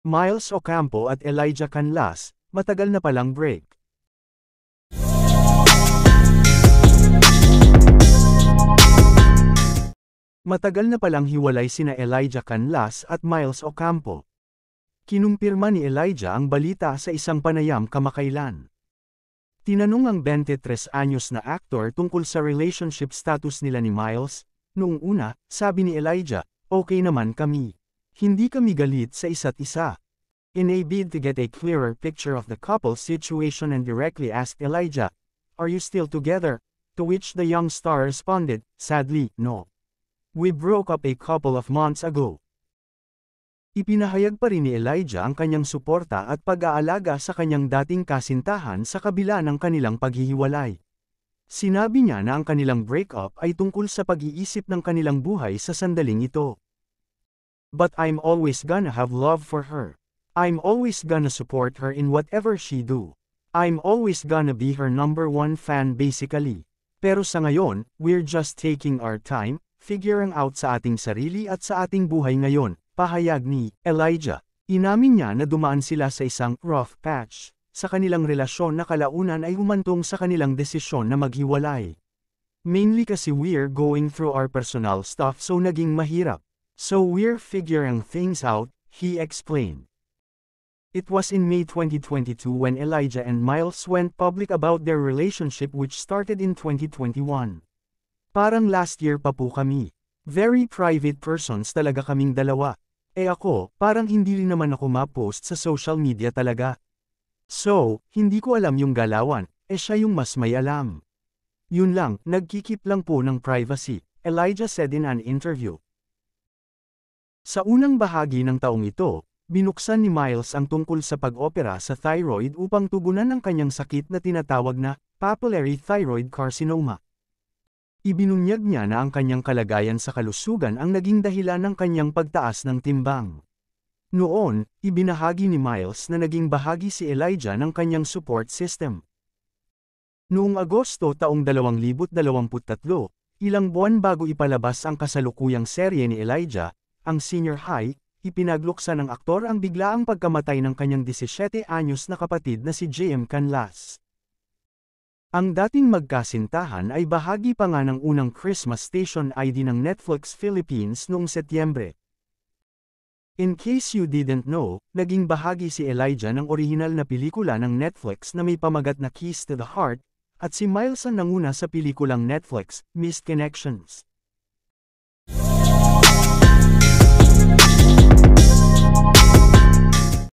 Miles Ocampo at Elijah Canlas, matagal na palang break. Matagal na palang hiwalay sina Elijah Canlas at Miles Ocampo. Kinumpirma ni Elijah ang balita sa isang panayam kamakailan. Tinanong ang 23 anyos na aktor tungkol sa relationship status nila ni Miles. Noong una, sabi ni Elijah, "Okay naman kami. Hindi kami galit sa isa't isa." In a bid to get a clearer picture of the couple's situation and directly asked Elijah, "Are you still together?" To which the young star responded, "Sadly, no. We broke up a couple of months ago." Ipinahayag pa rin ni Elijah ang kanyang suporta at pag-aalaga sa kanyang dating kasintahan sa kabila ng kanilang paghihiwalay. Sinabi niya na ang kanilang breakup ay tungkol sa pag-iisip ng kanilang buhay sa sandaling ito. "But I'm always gonna have love for her. I'm always gonna support her in whatever she do. I'm always gonna be her #1 fan basically. Pero sa ngayon, we're just taking our time, figuring out sa ating sarili at sa ating buhay ngayon," pahayag ni Elijah. Inamin niya na dumaan sila sa isang rough patch sa kanilang relasyon na kalaunan ay humantong sa kanilang desisyon na maghiwalay. "Mainly kasi we're going through our personal stuff so naging mahirap. So we're figuring things out," he explained. It was in May 2022 when Elijah and Miles went public about their relationship which started in 2021. "Parang last year pa po kami. Very private persons talaga kaming dalawa. Ako, parang hindi rin naman ako ma-post sa social media talaga. So, hindi ko alam yung galawan, siya yung mas may alam. Yun lang, nagkikip lang po ng privacy," Elijah said in an interview. Sa unang bahagi ng taong ito, binuksan ni Miles ang tungkol sa pag-opera sa thyroid upang tugunan ang kanyang sakit na tinatawag na papillary thyroid carcinoma. Ibinunyag niya na ang kanyang kalagayan sa kalusugan ang naging dahilan ng kanyang pagtaas ng timbang. Noon, ibinahagi ni Miles na naging bahagi si Elijah ng kanyang support system. Noong Agosto taong 2023, ilang buwan bago ipalabas ang kasalukuyang serye ni Elijah, ang Senior High, ipinagluksa ng aktor ang biglaang pagkamatay ng kanyang 17 anyos na kapatid na si JM Canlas. Ang dating magkasintahan ay bahagi pa nga ng unang Christmas station ID ng Netflix Philippines noong Setyembre. In case you didn't know, naging bahagi si Elijah ng orihinal na pelikula ng Netflix na may pamagat na Keys to the Heart, at si Miles ang nanguna sa pelikulang Netflix, Missed Connections.